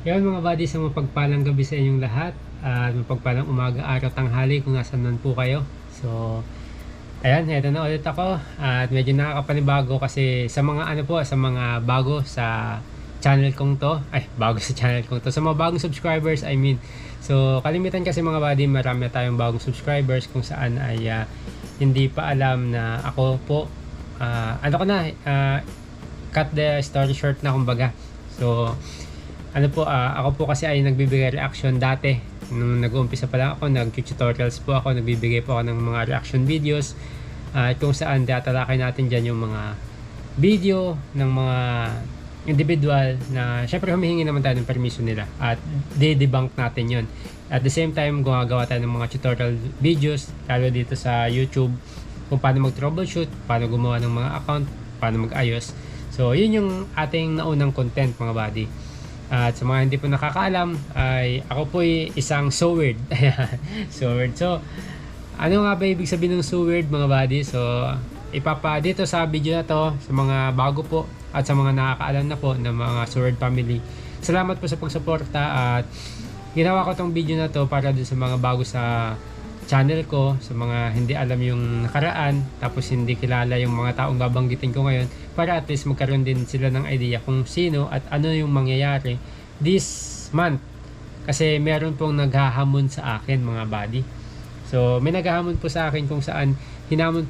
Yan mga buddy, sa mapagpalang gabi sa inyong lahat at mapagpalang umaga, araw, tanghali kung nasan man po kayo. So, ayan, heto na ulit ako at medyo nakakapanibago kasi sa mga sa mga bago sa channel kong to, bago sa channel kong to, sa mga bagong subscribers, I mean. So, kalimitan kasi mga buddy, marami na tayong bagong subscribers kung saan ay hindi pa alam na ako po, cut the story short na kumbaga. So, ako po kasi ay nagbibigay reaction dati. Nung nag-uumpisa pa lang ako, nag-tutorials po ako, nagbibigay po ako ng mga reaction videos. At kung saan tatalakay natin dyan yung mga video ng mga individual na syempre humihingi naman tayo ng permission nila at de-debunk natin yon. At the same time, gumagawa tayo ng mga tutorial videos lalo dito sa YouTube kung paano mag-troubleshoot, paano gumawa ng mga account, paano mag-ayos. So, yun yung ating naunang content mga buddy. At sa mga hindi po nakakaalam, ay ako po ay isang seward. Seward. So, ano nga ba ibig sabihin ng seward mga buddy? So, dito sa video na to, sa mga bago po at sa mga nakakaalam na po ng mga Sword family, salamat po sa pagsuporta at ginawa ko tong video na to para din sa mga bago sa channel ko, sa mga hindi alam yung nakaraan tapos hindi kilala yung mga taong babanggitin ko ngayon, para at least magkaroon din sila ng idea kung sino at ano yung mangyayari this month. Kasi meron pong naghahamon sa akin mga buddy. So may naghahamon po sa akin kung saan hinamon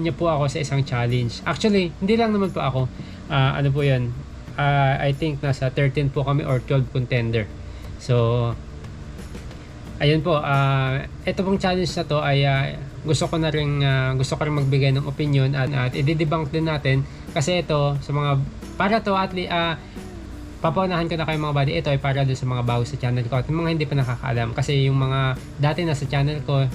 niya po ako sa isang challenge. Actually hindi lang naman po ako, I think nasa 13 po kami or 12 contender. So ayun po, ito pong challenge na to ay gusto ko rin magbigay ng opinion at i-debunk din natin kasi ito sa mga papaunahan ko na kayo mga buddy, ito ay para din sa mga bago sa channel ko at mga hindi pa nakakaalam kasi yung mga dati na sa channel ko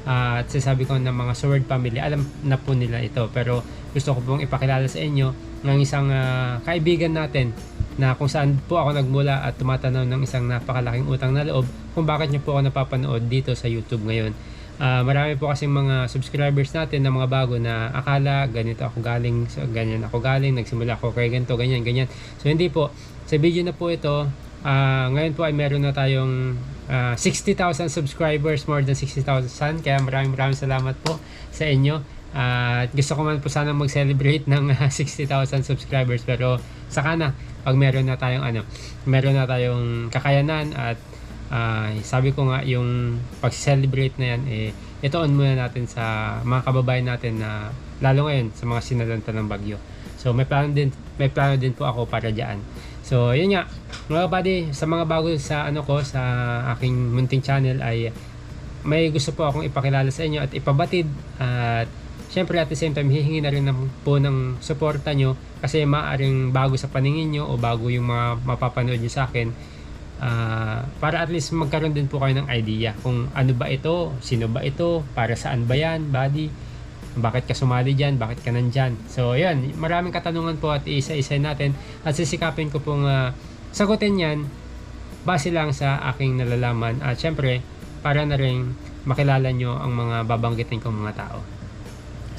at sasabi ko ng mga Sword family, alam na po nila ito, pero gusto ko pong ipakilala sa inyo ng isang kaibigan natin na kung saan po ako nagmula at tumatanaw ng isang napakalaking utang na loob kung bakit niyo po ako napapanood dito sa YouTube ngayon. Marami po kasing mga subscribers natin na mga bago na akala ganito ako galing, so ganyan ako galing, nagsimula ako kay ganito, ganyan. So hindi po. Sa video na po ito, ngayon po ay meron na tayong 60,000 subscribers, more than 60,000. Kaya maraming salamat po sa inyo. At gusto ko man po sana mag-celebrate ng 60,000 subscribers, pero saka na pag meron na tayong kakayanan at sabi ko nga yung pag-celebrate na yan itoon muna natin sa mga kababayan natin na lalo ngayon sa mga sinalanta ng bagyo. So may plano din po ako para diyan. So yun nga mga buddy, sa mga bago sa sa aking munting channel ay may gusto po akong ipakilala sa inyo at ipabatid at syempre at the same time hihingi na rin po ng suporta nyo kasi maaring bago sa paningin nyo o bago yung mga mapapanood nyo sa akin, para at least magkaroon din po kayo ng idea kung ano ba ito, sino ba ito, para saan ba yan buddy, bakit ka sumali dyan, bakit ka nandyan. So yun, maraming katanungan po at isa-isa natin at sisikapin ko pong sagutin yan base lang sa aking nalalaman at syempre para na rin makilala nyo ang mga babanggitin kong mga tao.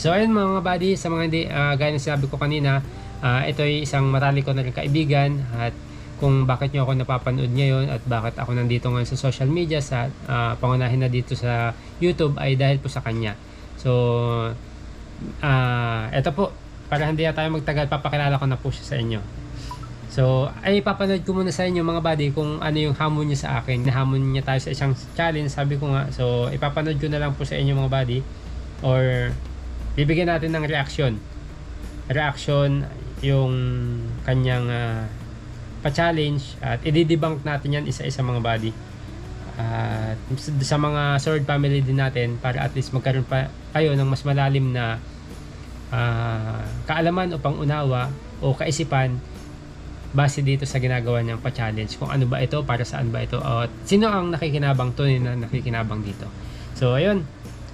So ayun mga buddy, sa mga hindi, gaya ng sinabi ko kanina, ito ay isang matalik ko na rin kaibigan at kung bakit nyo ako napapanood ngayon at bakit ako nandito ngayon sa social media, sa pangunahin na dito sa YouTube ay dahil po sa kanya. So ito po, para hindi na tayo magtagal, papakilala ko na po siya sa inyo. So ay papanood ko muna sa inyo mga buddy kung ano yung hamon niya sa akin. Nahamon niya tayo sa isang challenge, sabi ko nga. So ipapanood ko na lang po sa inyo mga buddy, or bibigyan natin ng reaction yung kanyang pa-challenge at i-debunk natin yan isa-isa mga buddy. Sa mga Sword family din natin para at least magkaroon pa kayo ng mas malalim na kaalaman o pangunawa o kaisipan base dito sa ginagawa niyang pa-challenge, kung ano ba ito, para saan ba ito, at sino ang nakikinabang, tunay na nakikinabang dito. So ayun,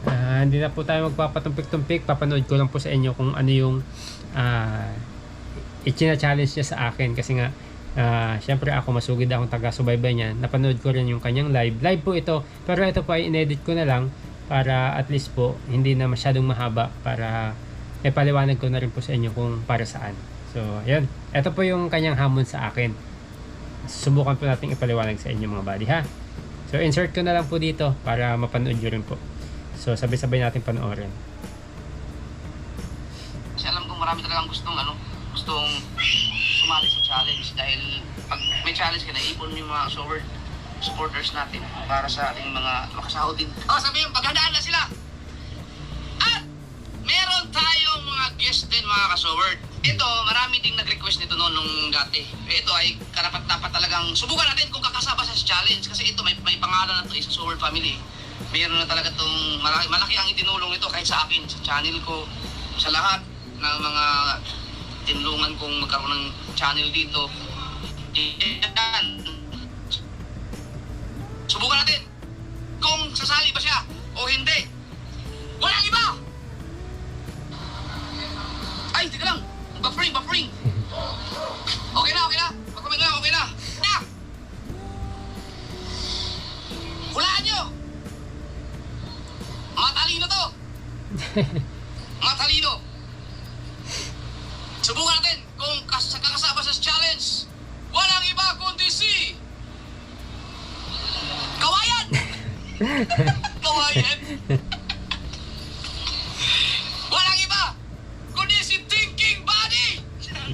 hindi na po tayo magpapatumpik-tumpik, papanood ko lang po sa inyo kung ano yung ichina-challenge niya sa akin kasi nga syempre ako masugid akong taga-subaybay niya, napanood ko rin yung kanyang live po ito, pero ito po ay inedit ko na lang para at least po hindi na masyadong mahaba, para paliwanag ko na rin po sa inyo kung para saan. So ayun, ito po yung kanyang hamon sa akin. subukan po natin ipaliwanag sa inyo mga buddy ha. So insert ko na lang po dito para mapanood nyo rin po. So sabay-sabay natin panoorin. Kasi alam ko marami talagang gustong sumali sa challenge dahil pag may challenge ka na, ipon mo yung mga supporters natin para sa ating mga makasahod din. Sabihin, paghandaan na sila! At meron tayong mga guest din mga kasoward. Ito, marami ding nag-request nito noon nung dati. Ito ay karapat-dapat talagang subukan natin kung kakasama sa challenge kasi ito may pangalan na ito sa Sword Family. Mayroon na talaga itong malaki ang itinulong nito kahit sa akin, sa channel ko, sa lahat ng mga tinulungan kong magkaroon ng channel dito. Yan. Subukan natin kung sasali ba siya o hindi. Walang iba! Ay, teka lang. Buffering. Okay na. Pag-comment na, okay na. Hulaan nyo! Matalino to! Matalino! Subukan natin kung kakasama sa challenge. Walang iba kundi si... Kawayan! Kawayan! Walang iba kundi si Thinking Body!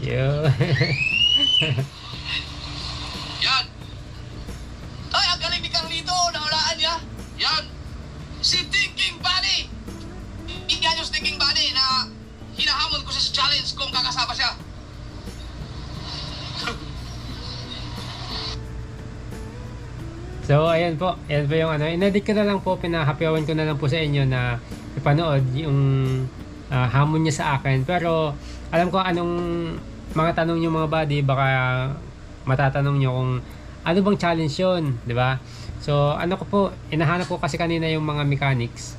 Yo. Yan! Ay, ang galing ni Carlito! Nahulaan niya! Yan! Si Thinking Body! Yan yung Thinking Body na hinahamon ko sa challenge kung kakasama siya. So ayan po yung inedit ko na lang po, pinahappyawan ko na lang po sa inyo na ipanood yung hamon niya sa akin. Pero alam ko anong mga tanong niyo mga buddy, baka matatanong niyo kung ano bang challenge yun, di ba? So ano ko po, inahanap ko kasi kanina yung mga mechanics.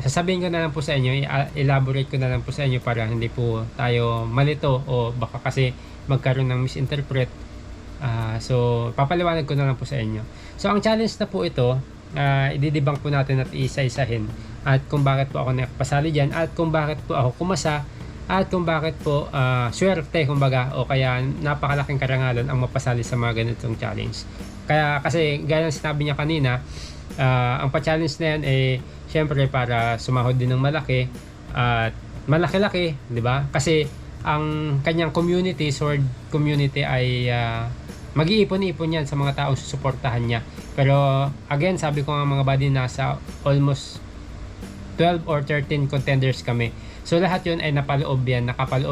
Sasabihin ko na lang po sa inyo, elaborate ko na lang po sa inyo para hindi po tayo malito o baka kasi magkaroon ng misinterpret. So papaliwanag ko na lang po sa inyo. So ang challenge na po ito, ididibang po natin at isa-isahin at kung bakit po ako nakapasali dyan at kung bakit po ako kumasa at kung bakit po swerte kumbaga o kaya napakalaking karangalan ang mapasali sa mga ganitong challenge. Kaya kasi gaya ng sinabi niya kanina, ang pa-challenge na yan syempre para sumahod din ng malaki at malaki-laki, di ba? Kasi ang kanyang community, Sword community ay mag-iipon-ipon yan sa mga taong susuportahan niya. Pero again, sabi ko nga mga buddy, nasa almost 12 or 13 contenders kami. So lahat yun ay nakapaloob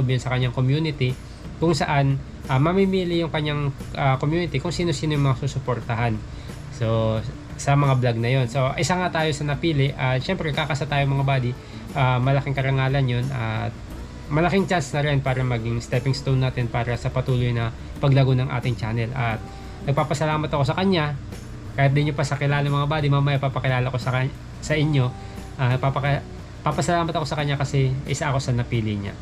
yun sa kanyang community kung saan mamimili yung kanyang community kung sino-sino yung mga susuportahan. So sa mga vlog na yun. So isa nga tayo sa napili. Syempre kakasa tayo mga buddy. Malaking karangalan yun at malaking chance na rin para maging stepping stone natin para sa patuloy na paglago ng ating channel. At nagpapasalamat ako sa kanya. Kahit di nyo pa sa kilala mga buddy, mamaya papakilala ko sa inyo. Papasalamat ako sa kanya kasi isa ako sa napili niya.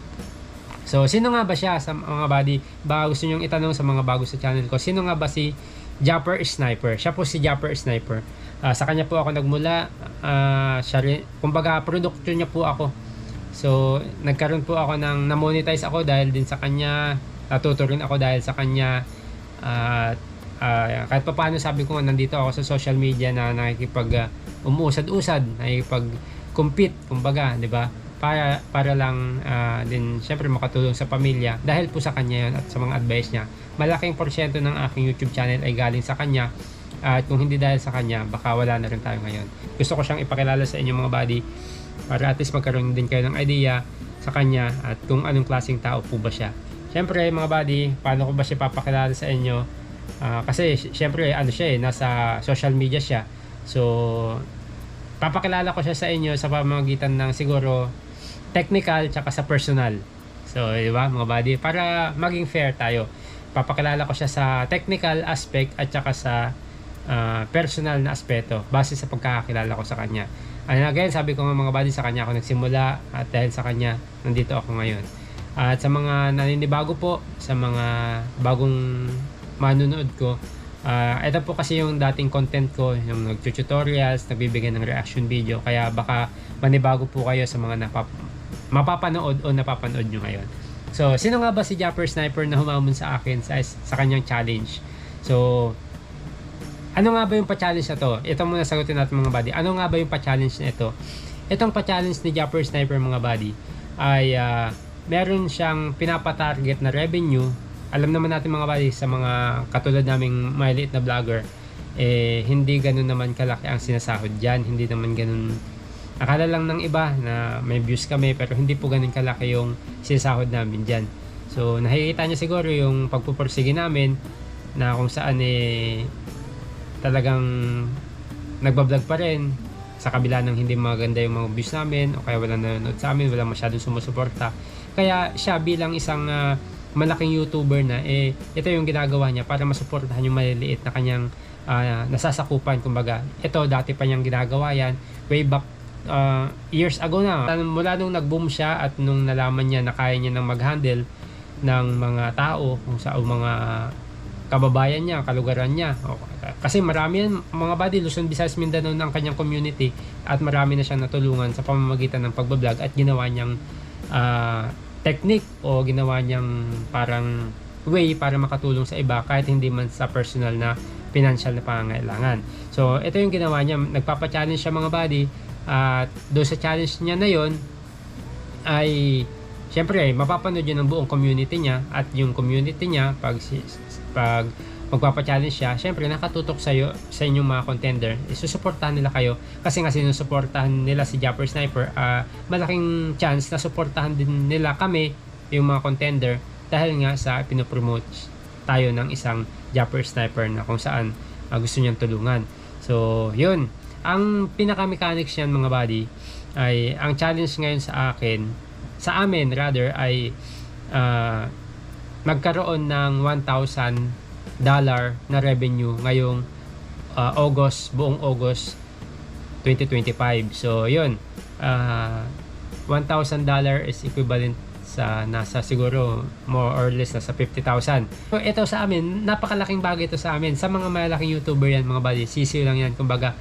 So sino nga ba siya sa mga buddy? Baka gusto nyo itanong sa mga bago sa channel ko, sino nga ba si Japper Sniper? Siya po si Japper Sniper. Sa kanya po ako nagmula. Siya rin, kumbaga production niya po ako. So nagkaroon po ako ng na-monetize ako dahil din sa kanya, natuto rin ako dahil sa kanya. Kahit pa paano sabi ko nandito ako sa social media na nakikipag umuusad-usad, nakikipag-compete kumbaga, 'di ba? Para lang din syempre makatulong sa pamilya dahil po sa kanya 'yon at sa mga advice niya. Malaking porsyento ng aking YouTube channel ay galing sa kanya. At kung hindi dahil sa kanya, baka wala na rin tayo ngayon. Gusto ko siyang ipakilala sa inyo mga buddy para at least magkaroon din kayo ng idea sa kanya at kung anong klaseng tao po ba siya. Siyempre mga buddy, paano ko ba siya papakilala sa inyo? Kasi siyempre nasa social media siya. So papakilala ko siya sa inyo sa pamamagitan ng siguro technical tsaka sa personal. So di ba mga buddy, para maging fair tayo, papakilala ko siya sa technical aspect at tsaka sa personal na aspeto base sa pagkakakilala ko sa kanya. And again, sabi ko nga mga buddy, sa kanya ako nagsimula at dahil sa kanya nandito ako ngayon. At sa mga naninibago po, sa mga bagong manunood ko, ito po kasi yung dating content ko, yung nag-tutorials, nagbibigay ng reaction video, kaya baka manibago po kayo sa mga mapapanood o napapanood nyo ngayon. So, sino nga ba si Japper Sniper na humamon sa akin sa kanyang challenge? So, ano nga ba yung pa-challenge na to? Ito muna sagutin natin mga buddy. Ano nga ba yung pa-challenge na ito? Itong pa-challenge ni Japper Sniper mga buddy ay meron siyang pinapatarget na revenue. Alam naman natin mga buddy, sa mga katulad naming maliit na vlogger, hindi ganun naman kalaki ang sinasahod dyan. Hindi naman ganun, akala lang ng iba na may views kami, pero hindi po ganun kalaki yung sinasahod namin dyan. So nakikita niya siguro yung pagpupursige namin na kung saan talagang nagbablog pa rin sa kabila ng hindi maganda yung mga views namin, o kaya walang nanonood sa amin, walang masyadong sumusuporta. Kaya siya bilang isang malaking YouTuber na, ito yung ginagawa niya para masuportahan yung maliliit na kanyang nasasakupan. Kumbaga, ito dati pa niyang ginagawa yan way back years ago na. Mula nung nag-boom siya at nung nalaman niya na kaya niya nang mag-handle ng mga tao, kung sa mga kababayan niya, kalugaran niya. Kasi marami yan, mga buddy, Luzon, Visayas, Mindanao ng kanyang community, at marami na siyang natulungan sa pamamagitan ng pagbablog at ginawa niyang technique o ginawa niyang parang way para makatulong sa iba kahit hindi man sa personal na financial na pangangailangan. So, ito yung ginawa niya. Nagpapa-challenge siya mga buddy, at doon sa challenge niya na yon ay syempre mapapanood yun ng buong community niya, at yung community niya pag magpapa-challenge siya, syempre nakatutok sa inyong mga contender, isusuportahan nila kayo, kasi nga sinusuportahan nila si Japper Sniper, malaking chance na suportahan din nila kami, yung mga contender, dahil nga sa pinopromote tayo ng isang Japper Sniper na kung saan gusto niyang tulungan. So yun, ang pinaka-mechanics niyan mga buddy ay ang challenge ngayon sa amin rather ay magkaroon ng $1,000 na revenue ngayong buong August 2025. So yun, $1,000 is equivalent sa nasa siguro more or less nasa 50,000. So ito sa amin, napakalaking bagay ito sa amin. Sa mga malaking YouTuber yan mga buddy, sisiw lang yan. Kumbaga,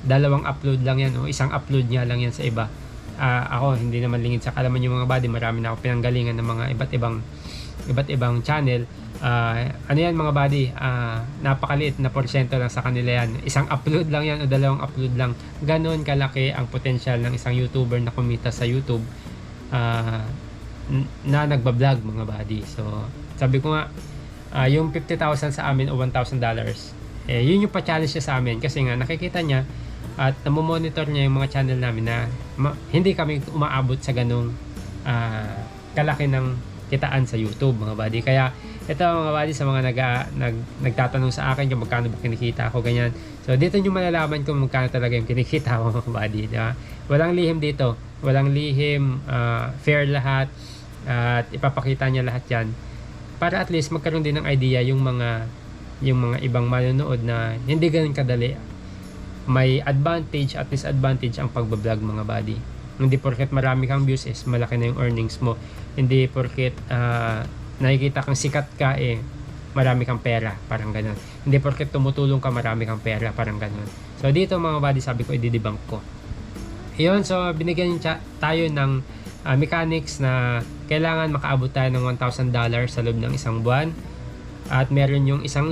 2 upload lang yan o 1 upload niya lang yan sa iba. Ako hindi naman lingid sa kalaman yung mga buddy, marami na ako pinanggalingan ng mga iba't ibang channel. Ano yan mga buddy, napakaliit na porsyento lang sa kanila yan. 1 upload lang yan o 2 upload lang. Ganon kalaki ang potential ng isang YouTuber na kumita sa YouTube na nagbablog mga buddy. So sabi ko nga, yung 50,000 sa amin o $1,000, yun yung pa-challenge niya sa amin, kasi nga nakikita niya at namomonitor niya yung mga channel namin na hindi kami umaabot sa ganong kalaki ng kitaan sa YouTube mga buddy. Kaya ito mga buddy, sa mga nagtatanong sa akin kung magkano ba kinikita ako ganyan, so dito nyo malalaman kung magkano talaga yung kinikita ko mga buddy, diba? Walang lihim dito, walang lihim, fair lahat, at ipapakita niya lahat yan para at least magkaroon din ng idea yung mga ibang manonood na hindi ganun kadali. May advantage at disadvantage ang pagbablog mga buddy. Hindi porket marami kang views is malaki na yung earnings mo. Hindi porket nakikita kang sikat ka marami kang pera, parang ganun. Hindi porket tumutulong ka marami kang pera, parang ganun. So dito mga buddy, sabi ko i-debunk ko. Iyon, so binigyan tayo ng mechanics na kailangan makaabot tayo ng $1,000 sa loob ng 1 buwan. At meron yung isang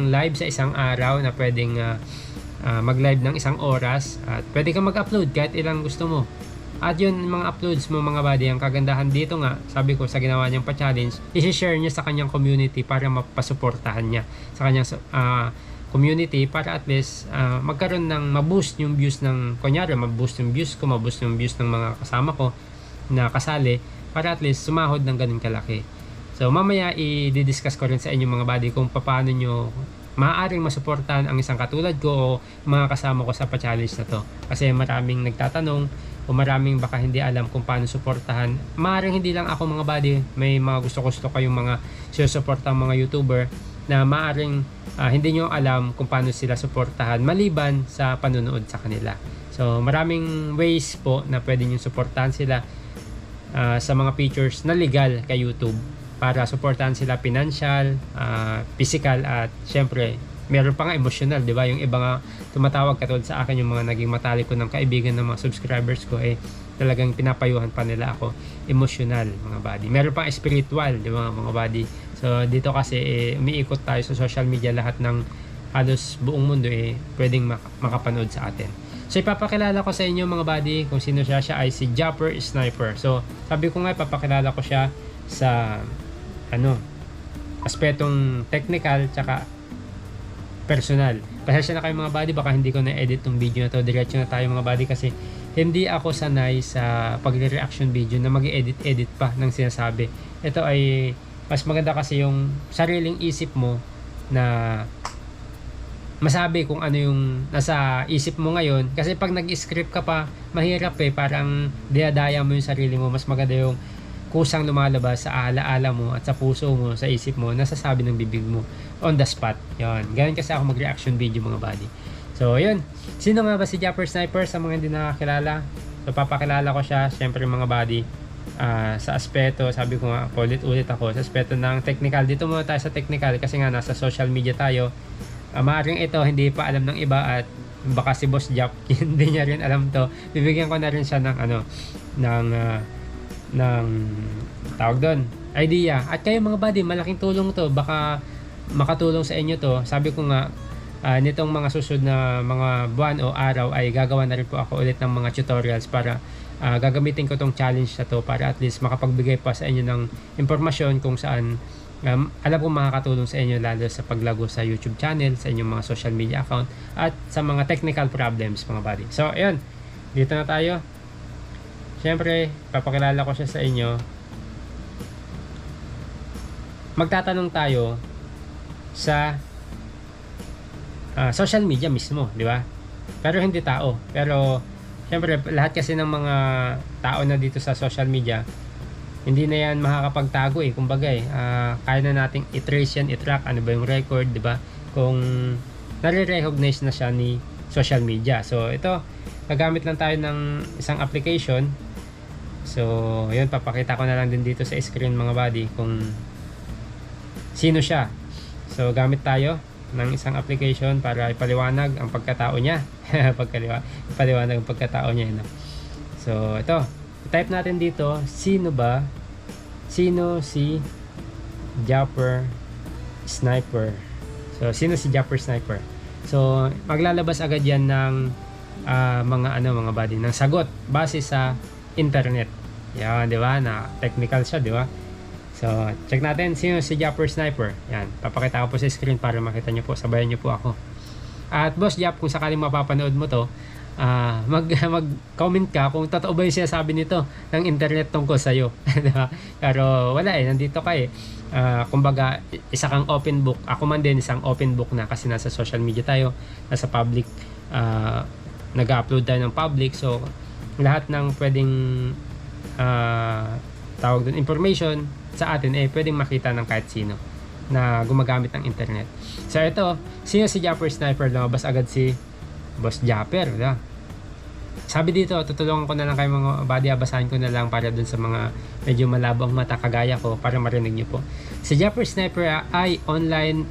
live sa isang araw na pwedeng mag-live ng 1 oras, at pwede kang mag-upload kahit ilang gusto mo. At yun, mga uploads mo mga buddy, ang kagandahan dito nga, sabi ko sa ginawa niyang pa-challenge, i-share niya sa kanyang community para mapasuportahan niya sa kanyang community, para at least magkaroon ng ma-boost yung views ng, kunyari ma-boost yung views ko, ma-boost yung views ng mga kasama ko na kasali, para at least sumahod ng ganun kalaki. So mamaya i-discuss ko rin sa inyo mga buddy kung paano nyo maaaring masuportahan ang isang katulad ko o mga kasama ko sa pa-challenge na to. Kasi maraming nagtatanong o maraming baka hindi alam kung paano suportahan. Maaaring hindi lang ako mga buddy, may mga gusto kayong mga sinusuportahan mga YouTuber na maaaring hindi nyo alam kung paano sila suportahan maliban sa panunood sa kanila. So maraming ways po na pwede nyo suportahan sila sa mga features na legal kay YouTube, para suportahan sila financial, physical, at syempre meron pa nga emotional, di ba? Yung iba nga tumatawag katulad sa akin, yung mga naging matalik ko ng kaibigan ng mga subscribers ko, talagang pinapayuhan pa nila ako emotional, mga buddy. Meron pang spiritual, di ba, mga buddy. So dito kasi umiikot tayo sa social media, lahat ng halos buong mundo pwedeng makapanood sa atin. So ipapakilala ko sa inyo, mga buddy, kung sino siya. Siya ay si Japper Sniper. So sabi ko nga, ipapakilala ko siya sa aspetong technical tsaka personal. Pasensya na kayo, mga buddy, baka hindi ko na-edit tong video na to. Diretso na tayo, mga buddy, kasi hindi ako sanay sa pagre-reaction video na mag-edit pa ng sinasabi. Ito ay mas maganda kasi yung sariling isip mo na masabi kung ano yung nasa isip mo ngayon. Kasi pag nag-script ka pa, mahirap parang dinadaya mo yung sarili mo. Mas maganda yung kusang lumalabas sa alaala mo at sa puso mo, sa isip mo, nasasabi ng bibig mo on the spot. Yun. Ganun kasi ako mag-reaction video, mga buddy. So, yun. Sino nga ba si Japper Sniper sa mga hindi nakakilala? So, papakilala ko siya, syempre, mga buddy, sa aspeto, sabi ko nga, ulit ako, sa aspeto ng technical. Dito muna tayo sa technical kasi nga nasa social media tayo. Maaaring ito hindi pa alam ng iba at baka si Boss Jap hindi niya rin alam to. Bibigyan ko na rin siya ng ng tawag doon, idea. At kayo, mga buddy, malaking tulong to, baka makatulong sa inyo to. Sabi ko nga, nitong mga susunod na mga buwan o araw ay gagawa na rin po ako ulit ng mga tutorials para gagamitin ko tong challenge na to para at least makapagbigay pa sa inyo ng impormasyon kung saan alam ko makakatulong sa inyo, lalo sa paglago sa YouTube channel, sa inyong mga social media account at sa mga technical problems, mga buddy. So ayun, dito na tayo. Siyempre, papakilala ko siya sa inyo. Magtatanong tayo sa social media mismo, di ba? Pero hindi tao. Pero siyempre, lahat kasi ng mga tao na dito sa social media, hindi na yan makakapagtago kumbaga kaya na nating i-trace yan, i-track ano ba yung record, di ba? Kung nare-recognize na siya ni social media. So ito, gagamit lang tayo ng isang application. So yun, papakita ko na lang din dito sa screen, mga buddy, kung sino siya. So gamit tayo ng isang application para ipaliwanag ang pagkatao niya. Ipaliwanag ang pagkatao niya. So ito, type natin dito, sino si Japper Sniper. So sino si Japper Sniper? So maglalabas agad yan ng mga buddy, ng sagot base sa internet. Yan, di ba? Na technical siya, di ba? So check natin sino si Japper Sniper. Yan, papakita ko po sa screen para makita nyo po, sabayan nyo po ako. At Boss Jap, kung sakaling mapapanood mo to, mag-comment ka kung totoo ba yung sinasabi nito ng internet tungkol sa'yo. Diba? Pero wala nandito ka kumbaga, isa kang open book. Ako man din isang open book na kasi nasa social media tayo, nasa public, nag-upload tayo ng public. So lahat ng pwedeng tawag doon information sa atin pwedeng makita ng kahit sino na gumagamit ng internet. So ito, sino si Japper Sniper? Lumabas agad si Boss Japper, diba? Sabi dito, tutulungan ko na lang kayo, mga buddy, basahin ko na lang para dun sa mga medyo malabang mata kagaya ko para marinig nyo po. Si Japper Sniper ay online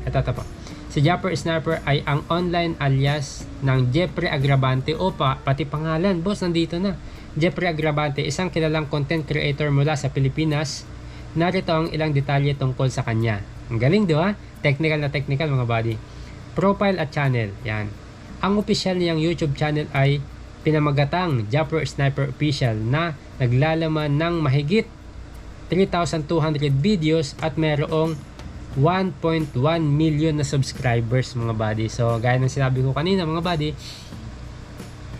ito po. Si Japper Sniper ay ang online alias ng Jeffrey Agrabante pati pangalan, boss, nandito na. Jeffrey Agrabante, isang kilalang content creator mula sa Pilipinas. Narito ang ilang detalye tungkol sa kanya. Ang galing, di ba? Technical na technical, mga buddy. Profile at channel, yan. Ang official niyang YouTube channel ay pinamagatang Japper Sniper Official na naglalaman ng mahigit 3,200 videos at mayroong 1.1 million na subscribers, mga buddy. So gaya ng sinabi ko kanina, mga buddy,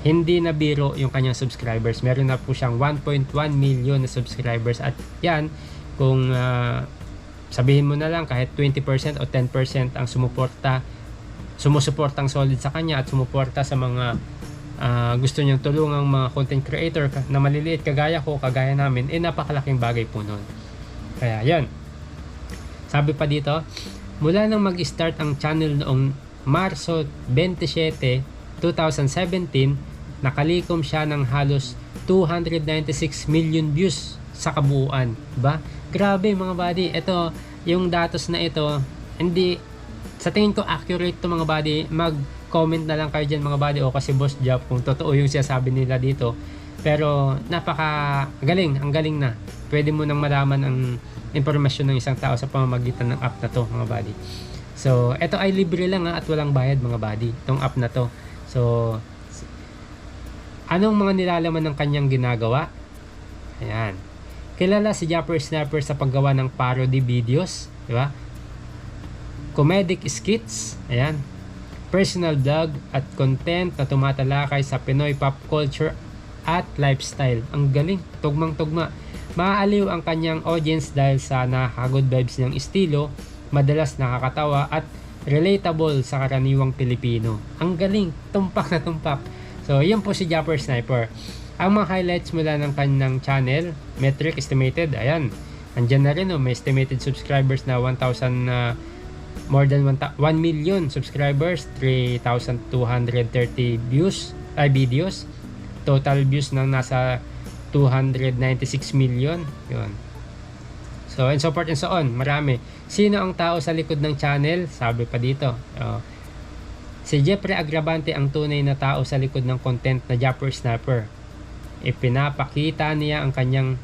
hindi na biro yung kanyang subscribers. Meron na po siyang 1.1 million na subscribers. At yan, kung sabihin mo na lang kahit 20% o 10% ang sumusuportang solid sa kanya at sumuporta sa mga gusto niyang tulungang mga content creator na maliliit kagaya ko, kagaya namin, napakalaking bagay po nun. Kaya yan, sabi pa dito, mula nang mag-start ang channel noong Marso 27, 2017, nakalikom siya ng halos 296 million views sa kabuuan, ba? Grabe, mga buddy. Ito, yung datos na ito, hindi, sa tingin ko accurate to, mga buddy. Comment na lang kayo dyan mga buddy, o kasi Boss Jap kung totoo yung sinasabi nila dito. Pero napaka galing, ang galing na. Pwede mo nang malaman ang impormasyon ng isang tao sa pamamagitan ng app na to mga buddy. So ito ay libre lang at walang bayad mga buddy, itong app na to. So anong mga nilalaman ng kanyang ginagawa? Ayan. Kilala si Japper Sniper sa paggawa ng parody videos, di ba? Comedic skits, ayan. Personal vlog at content na tumatalakay sa Pinoy pop culture at lifestyle. Ang galing, tugmang-tugma. Maaaliw ang kanyang audience dahil sa nakaka-good vibes niyang estilo, madalas nakakatawa at relatable sa karaniwang Pilipino. Ang galing, tumpak na tumpak. So, yun po si Japper Sniper. Ang mga highlights mula ng kanyang channel, metric estimated, ayan. Andyan na rin, may estimated subscribers na 1,000, more than 1 million subscribers, 3,230 views, videos. Total views ng nasa 296 million. Yun. So, and so forth and so on. Marami. Sino ang tao sa likod ng channel? Sabi pa dito. Si Jeffrey Agravante ang tunay na tao sa likod ng content na Japper Sniper. Ipinapakita niya ang kanyang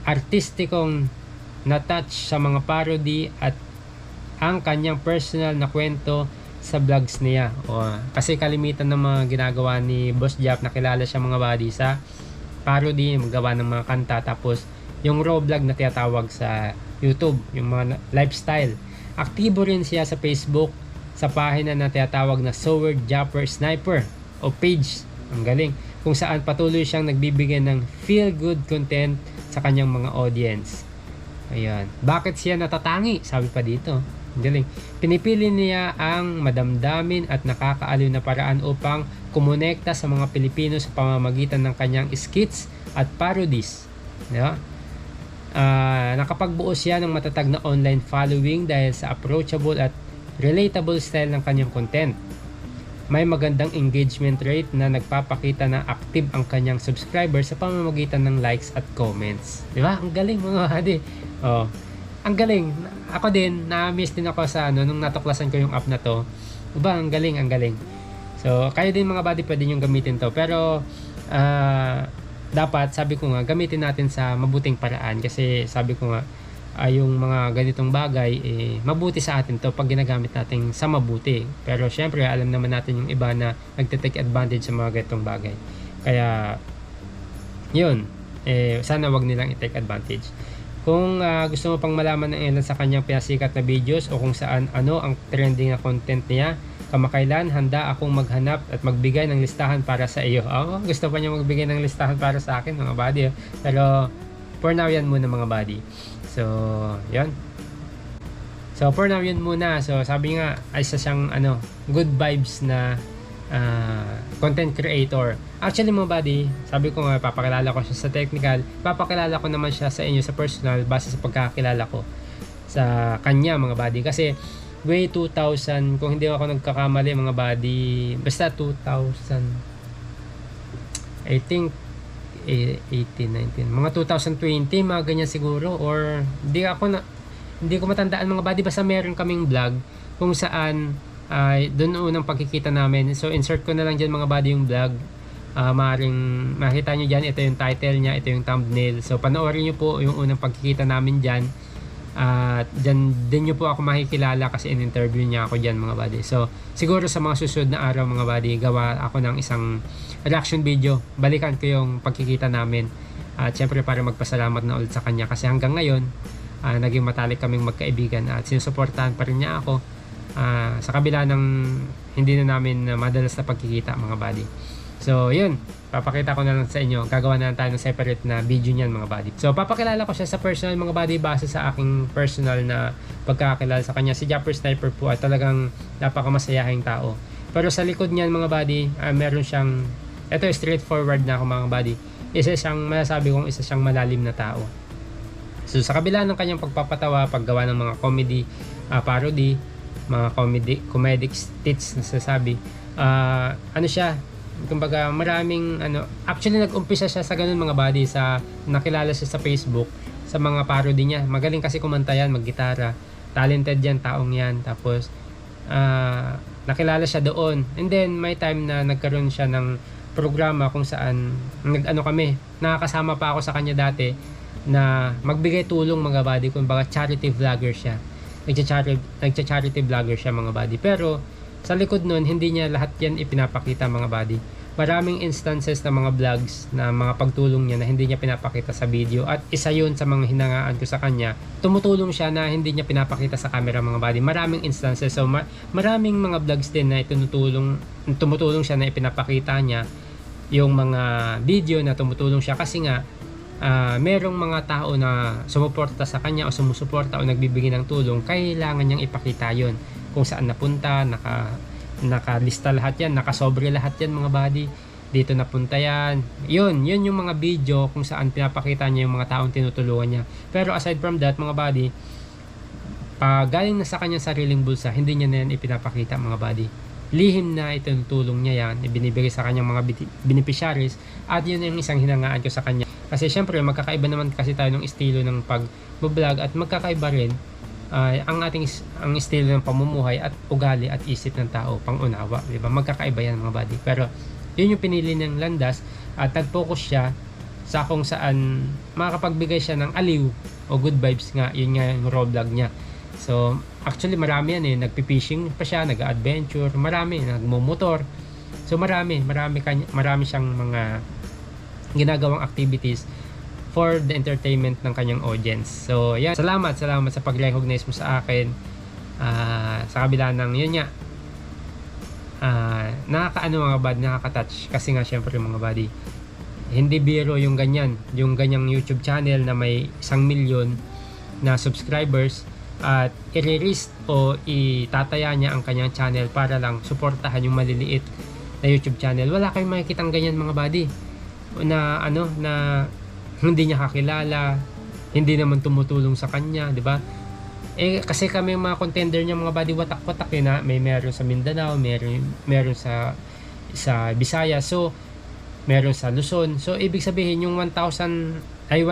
artistikong na-touch sa mga parody at ang kanyang personal na kwento sa vlogs niya. Kasi kalimitan ng mga ginagawa ni Boss Jap, nakilala siya mga buddy sa parody, magawa ng mga kanta, tapos yung raw vlog na tinatawag sa YouTube, yung mga lifestyle. Aktibo rin siya sa Facebook sa pahina na tinatawag na Sword Japper Sniper o page. Ang galing. Kung saan patuloy siyang nagbibigay ng feel-good content sa kanyang mga audience. Ayan. Bakit siya natatangi? Sabi pa dito. Ang galing. Pinipili niya ang madamdamin at nakakaaliw na paraan upang kumonekta sa mga Pilipino sa pamamagitan ng kanyang skits at parodies. Diba? Nakapagbuo siya ng matatag na online following dahil sa approachable at relatable style ng kanyang content. May magandang engagement rate na nagpapakita na active ang kanyang subscribers sa pamamagitan ng likes at comments. Di ba? Ang galing mga buddy. Ang galing. Ako din, na-miss din ako sa nung natuklasan ko yung app na to. Diba? Ang galing, ang galing. So, kayo din mga buddy, pwede nyo gamitin to. Pero, dapat, sabi ko nga, gamitin natin sa mabuting paraan. Kasi, sabi ko nga, yung mga ganitong bagay, mabuti sa atin to pag ginagamit natin sa mabuti. Pero syempre alam naman natin yung iba na nagte-take advantage sa mga ganitong bagay. Kaya yun, sana wag nilang i-take advantage. Kung gusto mo pang malaman ng ilan sa kanyang pinasikat na videos o kung saan ano ang trending na content niya, kamakailan handa akong maghanap at magbigay ng listahan para sa iyo. Gusto pa niya magbigay ng listahan para sa akin mga buddy. Pero for now yan muna mga buddy. So, yun. So, for now, yun muna. So, sabi nga, ay isa siyang, good vibes na content creator. Actually, mga buddy, sabi ko nga, papakilala ko siya sa technical. Papakilala ko naman siya sa inyo sa personal base sa pagkakilala ko sa kanya, mga buddy. Kasi, way 2000, kung hindi ako nagkakamali, mga buddy, basta 2000, I think, 18, 19, mga 2020, mga ganyan siguro, or hindi ko matandaan mga buddy, basta meron kaming vlog kung saan doon unang pagkikita namin. So insert ko na lang dyan mga buddy yung vlog, maaaring makita nyo dyan, ito yung title nya, ito yung thumbnail. So panoorin nyo po yung unang pagkikita namin dyan, at dyan din nyo po ako makikilala kasi in-interview niya ako dyan mga buddy. So siguro sa mga susunod na araw mga buddy, gawa ako ng isang reaction video, balikan ko yung pagkikita namin, at syempre para magpasalamat na ulit sa kanya kasi hanggang ngayon naging matalik kaming magkaibigan at sinusuportahan pa rin niya ako sa kabila ng hindi na namin madalas na pagkikita mga buddy. So yun, papakita ko na lang sa inyo, gagawa na lang tayo ng separate na video niyan mga buddy. So papakilala ko siya sa personal mga buddy base sa aking personal na pagkakilala sa kanya. Si Japper Sniper po ay talagang napakamasayahing tao, pero sa likod niyan mga buddy, meron siyang, ito straightforward na ako mga buddy, masasabi kong isa siyang malalim na tao. So sa kabila ng kanyang pagpapatawa, paggawa ng mga comedy, parody, mga comedic skits na sasabi, siya, kumbaga maraming actually nag-umpisa siya sa ganun mga buddy, sa nakilala siya sa Facebook sa mga parody niya. Magaling kasi kumanta yan, maggitara, talented yan taong yan. Tapos nakilala siya doon. And then may time na nagkaroon siya ng programa kung saan nag-ano kami, nakakasama pa ako sa kanya dati na magbigay tulong mga buddy, kung baga charity vlogger siya. Nagcha-charity vlogger siya mga buddy. Pero sa likod nun, hindi niya lahat yan ipinapakita mga buddy. Maraming instances na mga vlogs na mga pagtulong niya na hindi niya pinapakita sa video, at isa yun sa mga hinangaan ko sa kanya. Tumutulong siya na hindi niya pinapakita sa camera mga buddy. Maraming instances. So maraming mga vlogs din na tumutulong siya na ipinapakita niya yung mga video na tumutulong siya, kasi nga merong mga tao na sumuporta sa kanya o sumusuporta o nagbibigay ng tulong, kailangan niyang ipakita yon, kung saan napunta, nakalista lahat yan, nakasobre lahat yan mga buddy, dito napunta yan, yun yung mga video kung saan pinapakita niya yung mga taong tinutulungan niya. Pero aside from that mga buddy, galing na sa kanyang sariling bulsa, hindi niya na yan ipinapakita mga buddy. Lihim na itutulong niya yan, ibinibigay sa kanyang mga beneficiaries, at yun yung isang hinangaan ko sa kanya. Kasi syempre magkakaiba naman kasi tayo ng estilo ng pag-vlog, at magkakaiba rin ang estilo ng pamumuhay at ugali at isip ng tao, pangunawa, di ba? Magkakaiba yan mga buddy. Pero yun yung pinili ng landas, at nag-focus siya sa kung saan makakapagbigay siya ng aliw o good vibes nga, yun nga yung raw vlog niya. So actually marami yan nagpi-fishing pa siya, nag-adventure, marami, nagmumotor. So marami siyang mga ginagawang activities for the entertainment ng kanyang audience. So yan, salamat sa pag-recognize mo sa akin, sa kabila ng yun nga, nakakaano mga bad, nakaka-touch, kasi nga syempre mga buddy, hindi biro yung ganyang YouTube channel na may 1 million na subscribers, at i-release o itataya niya ang kanyang channel para lang suportahan yung maliliit na YouTube channel. Wala kayong makikitang ganyan mga buddy, na hindi niya kakilala, hindi naman tumutulong sa kanya, di ba? Kasi kami mga contender niya mga buddy, watak-watak na meron sa Mindanao, meron sa Visayas, so meron sa Luzon. So ibig sabihin yung 1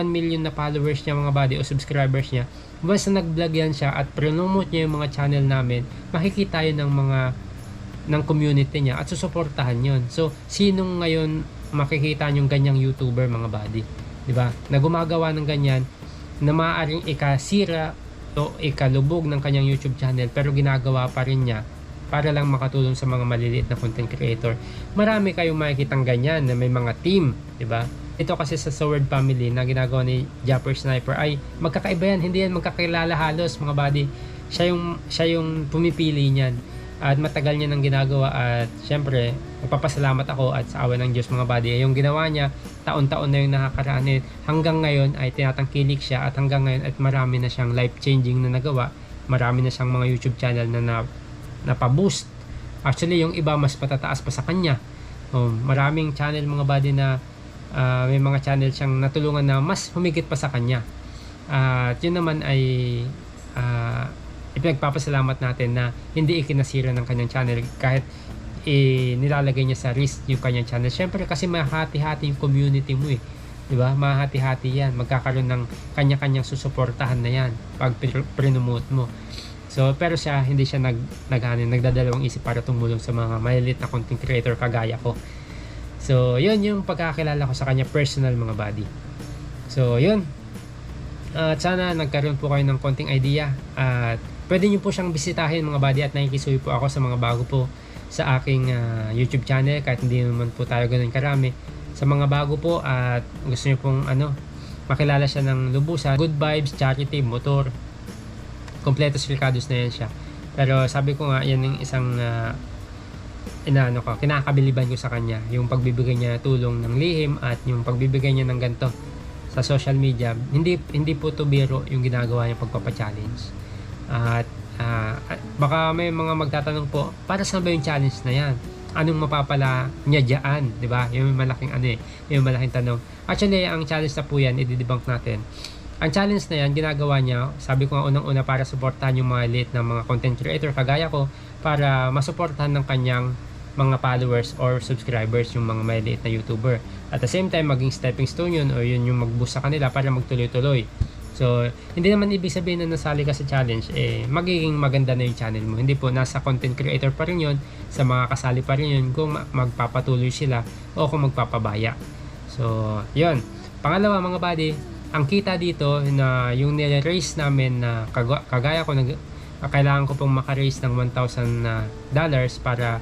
million na followers niya mga buddy o subscribers niya, basta nag-vlog yan siya at promote niya yung mga channel namin, makikita yun ng community niya at susuportahan yun. So sinong ngayon makikita yung ganyang YouTuber mga buddy, di ba? Na gumagawa ng ganyan, na maaaring ikasira o ikalubog ng kanyang YouTube channel, pero ginagawa pa rin niya para lang makatulong sa mga maliliit na content creator. Marami kayong makikitang ganyan na may mga team, di ba? Ito kasi sa Sword Family na ginagawa ni Japper Sniper ay magkakaiba yan, hindi yan magkakilala halos mga buddy. Siya yung pumipili niyan, at matagal niya nang ginagawa, at syempre magpapasalamat ako at sa awa ng Diyos mga buddy, yung ginawa niya taon-taon na yung nakakaraan, hanggang ngayon ay tinatangkilik siya, at hanggang ngayon at marami na siyang life changing na nagawa, marami na siyang mga YouTube channel na napaboost. Actually yung iba mas patataas pa sa kanya. Maraming channel mga buddy na may mga channel siyang natulungan na mas humigit pa sa kanya, at yun naman ay ipinagpapasalamat natin na hindi ikinasira ng kanyang channel, kahit nilalagay niya sa risk yung kanyang channel. Syempre kasi mahati-hati yung community mo di ba? Mahati-hati yan, magkakaroon ng kanya-kanyang susuportahan na yan pag promote mo. So pero siya hindi siya nagdadalawang isip para tumulong sa mga maliliit na content creator kagaya ko. So yun yung pagkakilala ko sa kanya personal mga buddy. So yun, at sana nagkaroon po kayo ng konting idea, at pwede nyo po siyang bisitahin mga buddy, at nakikisuyo po ako sa mga bago po sa aking YouTube channel, kahit hindi naman po tayo ganun karami. Sa mga bago po at gusto nyo pong makilala siya ng lubusan, good vibes, charity, motor, kompleto silkados na yan siya. Pero sabi ko nga, yan yung isang kinakabiliban ko sa kanya, yung pagbibigay niya tulong ng lihim, at yung pagbibigay niya ng ganito sa social media. Hindi po to biro yung ginagawa niya pagpapa-challenge. At baka may mga magtatanong po, para saan ba yung challenge na yan? Anong mapapala niya diyan, di ba? Yung malaking yung malaking tanong. Actually, ang challenge na po yan, i-debunk natin. Ang challenge na yan, ginagawa niya, sabi ko nga unang-una, para suportahan yung mga elite ng mga content creator kagaya ko, para masuportahan ng kanyang mga followers or subscribers yung mga maliit na YouTuber. At the same time, maging stepping stone yun, o yun yung mag-boost sa kanila para magtuloy-tuloy. So, hindi naman ibig sabihin na nasali ka sa challenge, magiging maganda na yung channel mo. Hindi po, nasa content creator pa rin yun, sa mga kasali pa rin yun, kung magpapatuloy sila o kung magpapabaya. So, yun. Pangalawa mga buddy, ang kita dito na yung nire-raise namin na kagaya ko, kailangan ko pong maka-raise ng $1,000 para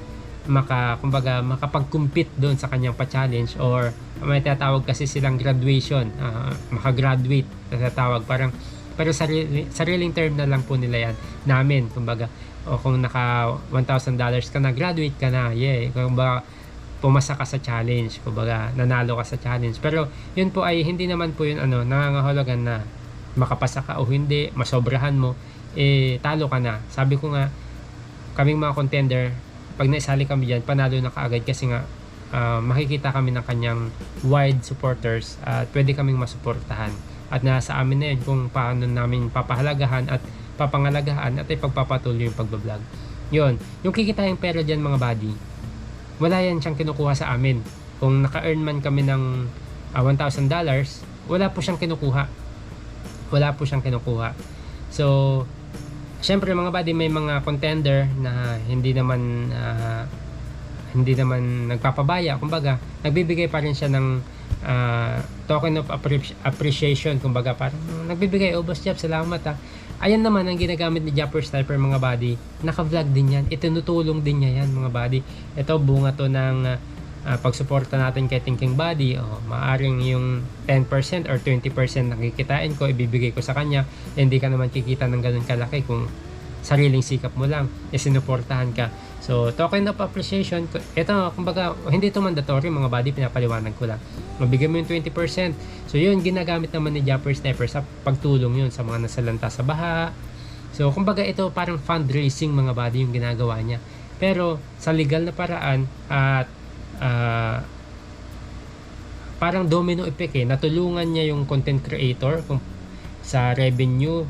makapag-compete doon sa kanyang pa-challenge, or may tatawag kasi silang graduation, makagraduate tatawag, pero sariling term na lang po nila yan namin, kumbaga, o kung naka $1,000 ka na, graduate ka na, kumbaga pumasa ka sa challenge, kumbaga nanalo ka sa challenge. Pero yun po ay hindi naman po yun nangangahulugan na makapasa ka o hindi, masobrahan mo, talo ka na. Sabi ko nga, kaming mga contender, pag naisali kami dyan, panalo na kaagad, kasi nga makikita kami ng kanyang wide supporters at pwede kaming masuportahan. At nasa amin na yun kung paano namin papahalagahan at papangalagahan at ipagpapatuloy yung pagbablog. Yun, yung kikita yung pera dyan mga buddy, wala yan siyang kinukuha sa amin. Kung naka-earn man kami ng $1,000, wala po siyang kinukuha. Wala po siyang kinukuha. So, syempre mga buddy, may mga contender na hindi naman nagpapabaya, kumbaga nagbibigay pa rin siya ng token of appreciation, kumbaga parang nagbibigay, boss Jeff, salamat Ayan naman ang ginagamit ni Japper Sniper mga buddy, naka-vlog din yan, itinutulong din niya yan mga buddy. Ito bunga to ng pagsuporta natin kay Thinking Buddy, maaring yung 10% or 20% nakikitain ko, ibibigay ko sa kanya, hindi ka naman kikita ng ganun kalaki kung sariling sikap mo lang, sinuportahan ka. So, token of appreciation, ito, kumbaga, hindi ito mandatory mga buddy, pinapaliwanag ko lang. Mabigyan mo yung 20%. So, yun, ginagamit naman ni Japper Sniper sa pagtulong yun sa mga nasalanta sa baha. So, kumbaga, ito parang fundraising mga buddy yung ginagawa niya. Pero, sa legal na paraan, at parang domino effect natulungan niya yung content creator sa revenue,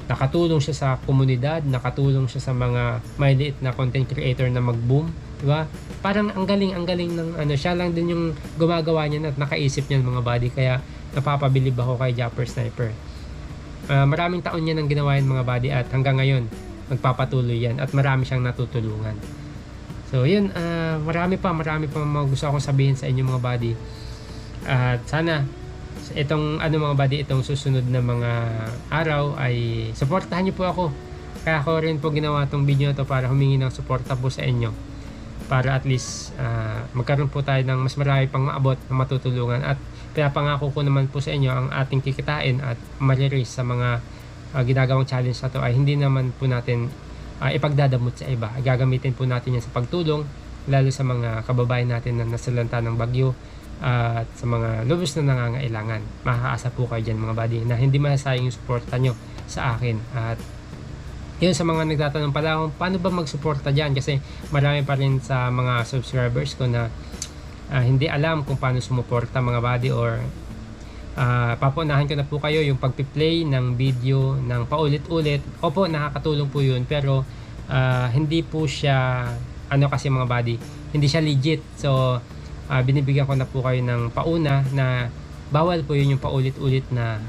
nakatulong siya sa komunidad, nakatulong siya sa mga maliit na content creator na mag-boom, di ba? Parang ang galing ng siya lang din yung gumagawa niya at nakaisip niya mga buddy, kaya napapabilib ako kay Japper Sniper. Maraming taon niya nang ginawa yan mga buddy, at hanggang ngayon magpapatuloy yan at marami siyang natutulungan. So yun, marami pa mga gusto akong sabihin sa inyo mga buddy, at sana itong mga buddy, itong susunod na mga araw ay suportahan niyo po ako. Kaya ako rin po ginawa tong video na to para humingi ng suporta po sa inyo, para at least magkaroon po tayo ng mas marami pang maabot na matutulungan, at pinapangako ko naman po sa inyo ang ating kikitain at ma-raise sa mga ginagawang challenge na to ay hindi naman po natin ipagdadamot sa iba. Gagamitin po natin yan sa pagtulong, lalo sa mga kababayan natin na nasalanta ng bagyo, at sa mga lubos na nangangailangan. Makakaasa po kayo dyan mga buddy na hindi masasayang yung suporta nyo sa akin. At yun, sa mga nagtatanong pala kung paano ba magsuporta dyan, kasi marami pa rin sa mga subscribers ko na hindi alam kung paano sumuporta mga buddy, or papunahan ko na po kayo yung pagpi-play ng video ng paulit-ulit. Opo, nakakatulong po yun, pero hindi po siya kasi mga buddy, hindi siya legit. So binibigyan ko na po kayo ng pauna na bawal po yun, yung paulit-ulit na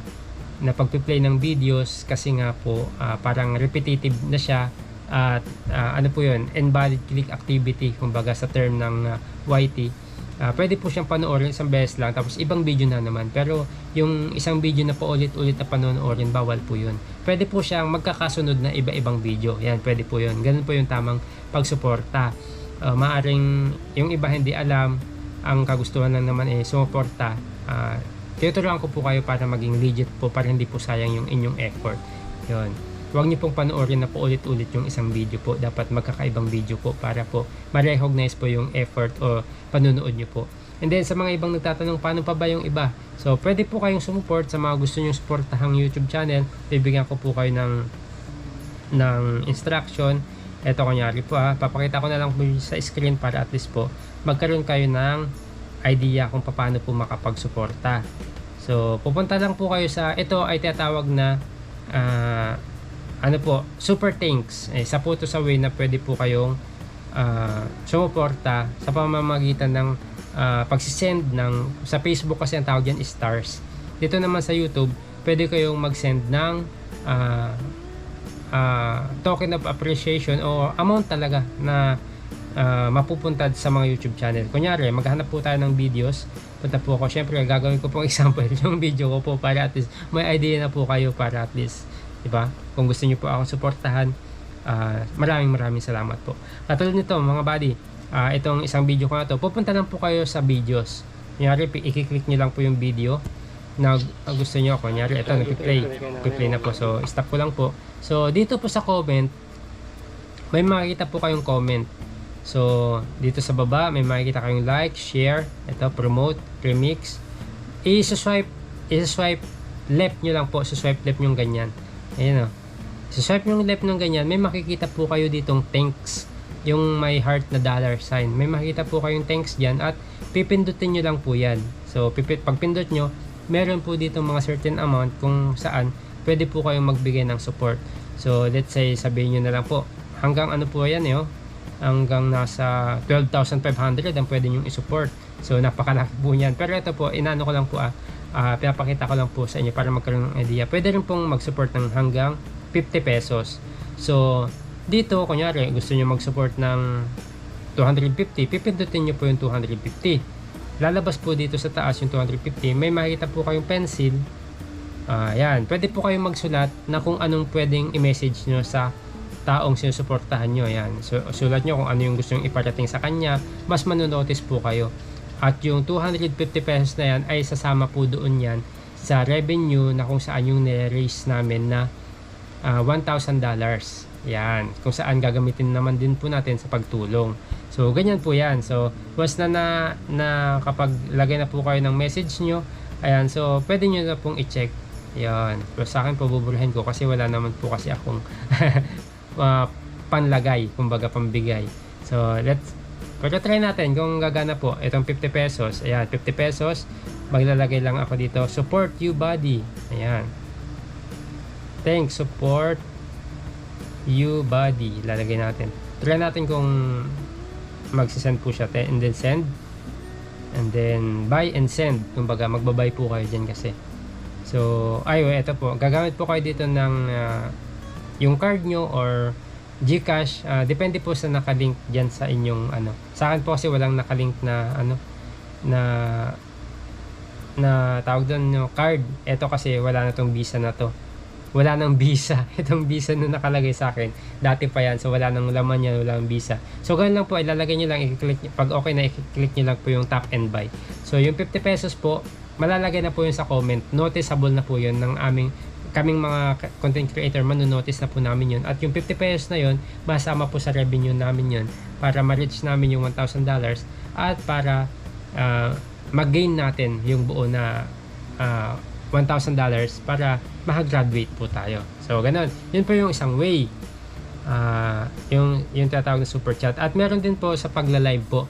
pagpi-play ng videos, kasi nga po parang repetitive na siya, at po yun, invalid click activity kumbaga sa term ng YT. Pwede po siyang panoorin isang beses lang tapos ibang video na naman, pero yung isang video na paulit-ulit na panoorin, bawal po yun. Pwede po siyang magkakasunod na iba-ibang video, yan, pwede po yun. Ganun po yung tamang pagsuporta. Maaring yung iba hindi alam, ang kagustuhan lang naman sumuporta. Tinuturuan ko po kayo para maging legit po, para hindi po sayang yung inyong effort. Yun. Huwag niyo pong panoorin na po ulit-ulit yung isang video po. Dapat magkakaibang video po para po ma-recognize po yung effort o panunood niyo po. And then sa mga ibang nagtatanong paano pa ba yung iba? So pwede po kayong sumuport sa mga gusto niyo suportahang YouTube channel. Bibigyan ko po kayo ng instruction. Ito kunyari po papakita ko na lang po sa screen para at least po magkaroon kayo ng idea kung paano po makapagsuporta. So pupunta lang po kayo sa, ito ay tinatawag na super thanks. Sa po to sa way na pwede po kayong sumuporta sa pamamagitan ng pagsisend ng, sa Facebook kasi ang tawag yan is stars. Dito naman sa YouTube, pwede kayong mag-send ng token of appreciation o amount talaga na mapupunta sa mga YouTube channel. Kunyari, maghanap po tayo ng videos, punta po ako. Syempre, gagawin ko pong example yung video ko po para at least may idea na po kayo para at least, diba? Kung gusto niyo po akong suportahan, maraming salamat po. Katulad nito, mga buddy, itong isang video ko na to, pupunta lang po kayo sa videos. Kunyari, i-click nyo lang po yung video na gusto nyo. Kunyari, ito, nag-play na po. So, stop ko lang po. So, dito po sa comment, may makikita po kayong comment. So, dito sa baba, may makikita kayong like, share, ito, promote, remix. I-swipe left nyo lang po. Swipe left nyo ganyan. Ayan o. Swipe nyo left nyo ganyan. May makikita po kayo ditong thanks. Yung may heart na dollar sign. May makikita po kayong thanks dyan at pipindutin nyo lang po yan. So, pag pindot nyo, meron po dito mga certain amount kung saan pwede po kayong magbigay ng support. So, let's say, sabihin nyo na lang po, hanggang ano po yan eh, hanggang nasa 12,500 ang pwede nyo i-support. So, napakalaki po yan. Pero ito po, inaano ko lang po pinapakita ko lang po sa inyo para magkaroon ng idea. Pwede rin pong mag-support ng hanggang 50 pesos. So, dito, kunyari, gusto nyo mag-support ng 250, pipindutin nyo po yung 250. Lalabas po dito sa taas yung 250. May makikita po kayong pencil. Yan. Pwede po kayong magsulat na kung anong pwedeng i-message nyo sa taong sinusuportahan nyo. Yan. So, sulat nyo kung ano yung gusto nyo iparating sa kanya. Mas manonotice po kayo. At yung 250 pesos na yan ay sasama po doon yan sa revenue na kung saan yung nire-raise namin na $1,000. Yan. Kung saan gagamitin naman din po natin sa pagtulong. So, ganyan po yan. So, once na kapag lagay na po kayo ng message nyo, ayan, so, pwede nyo na pong i-check. Yan. Pero sa akin, pabuburahin ko kasi wala naman po kasi akong panlagay, kumbaga pambigay. So, pero try natin kung gagana po. Itong 50 pesos. Ayan, 50 pesos. Maglalagay lang ako dito. Support you, buddy. Ayan. Thanks, support you, buddy. Lalagay natin. Try natin kung magsisend po siya. And then send. And then buy and send. Kumbaga, magbabay po kayo dyan kasi. So, ito po. Gagamit po kayo dito ng yung card nyo or GCash, depende po sa nakalink dyan sa inyong Sa akin po kasi walang nakalink na na tawag doon card. Ito kasi wala na tong Visa na to. Wala nang Visa. Itong Visa na nakalagay sa akin. Dati pa yan. So wala nang laman yan, wala nang Visa. So ganun lang po, ilalagay nyo lang, i-click, pag okay na, i-click nyo lang po yung tap and buy. So yung 50 pesos po, malalagay na po yun sa comment. Noticeable na po yun ng kaming mga content creator, manonotice na po namin yun. At yung 50 pesos na yun, masama po sa revenue namin yun para ma-reach namin yung $1,000 at para mag-gain natin yung buo na $1,000 para makagraduate po tayo. So, ganun. Yun po yung isang way. Yung tatawag na super chat. At meron din po sa pagla-live po.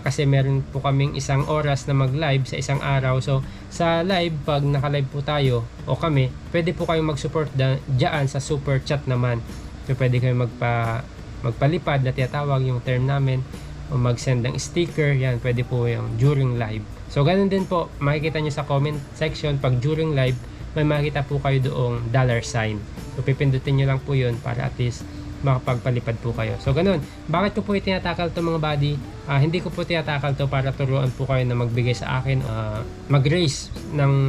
Kasi meron po kaming 1 oras na mag-live sa isang araw. So, sa live, pag naka-live po tayo o kami, pwede po kayong mag-support dyan sa super chat naman. So, pwede kayong magpalipad na tinatawag yung term namin o mag-send ng sticker. Yan, pwede po yung during live. So, ganun din po, makikita nyo sa comment section, pag during live, may makikita po kayo doong $sign. So, pipindutin nyo lang po yun para at least makapagpalipad po kayo. So, ganun. Bakit ko po itinatakal to mga buddy? Hindi ko po tinatakal to para turuan po kayo na magbigay sa akin, mag-raise ng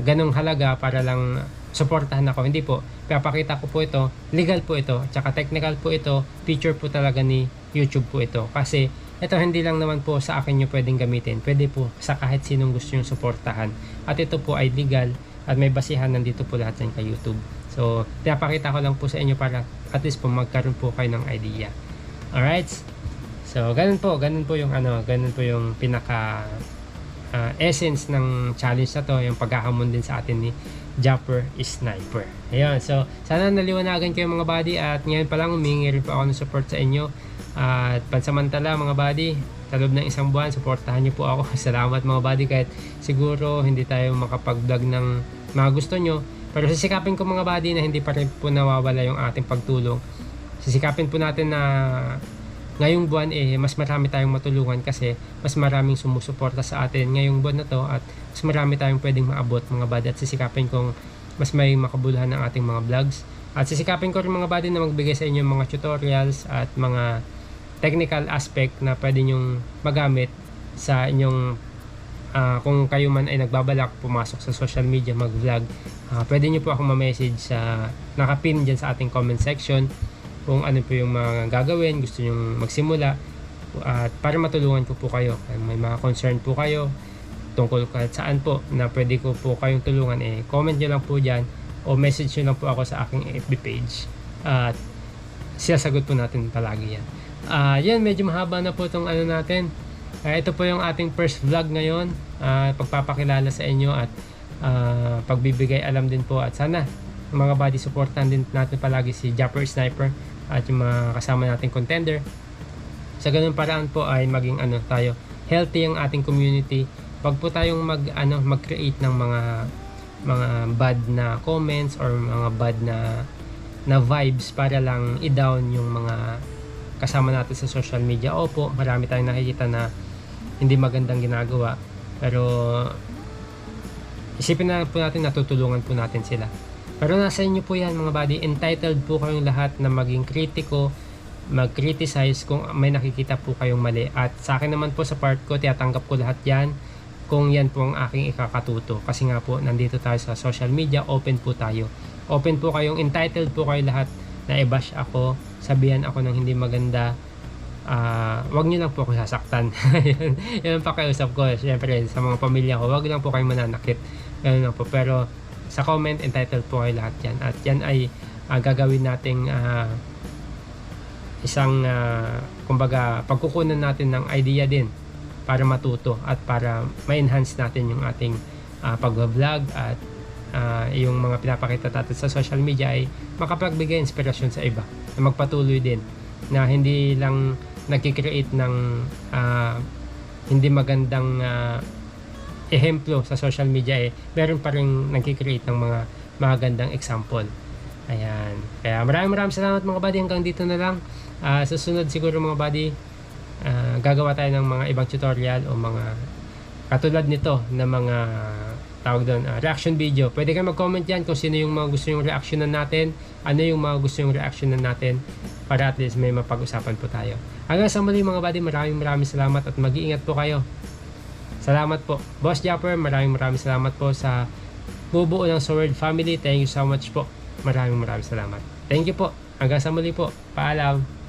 ganong halaga para lang suportahan ako. Hindi po. Papakita ko po ito. Legal po ito. Tsaka technical po ito. Feature po talaga ni YouTube po ito. Kasi ito hindi lang naman po sa akin nyo pwedeng gamitin. Pwede po sa kahit sinong gusto nyo suportahan. At ito po ay legal at may basihan nandito po lahat yan kay YouTube. So, pinapakita ko lang po sa inyo para at least po magkaroon po kayo ng idea. Alright? So, ganun po yung pinaka essence ng challenge na to, yung paghahamon din sa atin ni Japper Sniper. Ayun, so sana naliwanagan kayo mga buddy at ngayon pa lang humingi rin po ako ng support sa inyo at pansamantala mga buddy, sa loob ng 1 buwan, supportahan niyo po ako. Salamat mga buddy kahit siguro hindi tayo makapag-vlog ng mga gusto nyo, pero sisikapin ko mga buddy na hindi pa rin po nawawala yung ating pagtulong. Sisikapin po natin na ngayong buwan mas marami tayong matulungan kasi mas maraming sumusuporta sa atin ngayong buwan na to, at mas marami tayong pwedeng maabot mga buddy, at sisikapin kong mas may makabuluhan ng ating mga vlogs, at sisikapin ko rin mga buddy na magbigay sa inyo mga tutorials at mga technical aspect na pwede nyong magamit sa inyong kung kayo man ay nagbabalak pumasok sa social media mag-vlog. Pwede nyo po ako ma-message sa nakapin dyan sa ating comment section kung ano po yung mga gagawin, gusto nyo magsimula, at para matulungan ko po kayo. May mga concern po kayo tungkol kahit saan po na pwede ko po kayong tulungan, comment nyo lang po dyan o message nyo lang po ako sa aking FB page, at sinasagot po natin palagi yan. Yan, medyo mahaba na po itong ano natin. Ito po yung ating first vlog ngayon, pagpapakilala sa inyo at pagbibigay alam din po, at sana mga buddy supportan din natin palagi si Japper Sniper at yung mga kasama nating contender. Sa ganun paraan po ay maging tayo healthy ang ating community. Wag po tayong mag-create ng mga bad na comments or mga bad na vibes para lang i-down yung mga kasama natin sa social media. Opo, marami tayong nakikita na hindi magandang ginagawa, pero isipin na po natin, natutulungan po natin sila. Pero nasa inyo po yan mga buddy, entitled po kayong lahat na maging kritiko, mag-criticize kung may nakikita po kayong mali, at sa akin naman po sa part ko, tiyatanggap ko lahat yan kung yan po ang aking ikakatuto, kasi nga po nandito tayo sa social media, open po tayo, open po kayong, entitled po kayo lahat na i-bash ako, sabihan ako ng hindi maganda. Wag nyo lang po ako sasaktan. Yan ang pakiusap ko, syempre sa mga pamilya ko, wag lang po kayo mananakit, ganun lang po. Pero sa comment, entitled po kayo lahat yan, at yan ay gagawin nating isang kumbaga pagkukunan natin ng idea din para matuto at para ma-enhance natin yung ating pag-vlog, at yung mga pinapakita natin sa social media ay makapagbigay inspirasyon sa iba na magpatuloy din, na hindi lang nagki-create ng hindi magandang ehemplo sa social media, meron pa rin nagki-create ng mga magandang example. Ayan, kaya maraming salamat mga buddy, hanggang dito na lang. Susunod siguro mga buddy, gagawa tayo ng mga ibang tutorial o mga katulad nito na mga tawag doon, reaction video. Pwede kayo mag-comment yan kung sino yung mga gusto yung reactionan natin, ano yung mga gusto yung reactionan natin, para at least may mapag-usapan po tayo. Hanggang sa muli mga buddy, maraming salamat at mag-iingat po kayo. Salamat po Boss Japper, maraming salamat po sa bubuo ng Sword family. Thank you so much po, maraming salamat. Thank you po, hanggang sa muli po, paalam.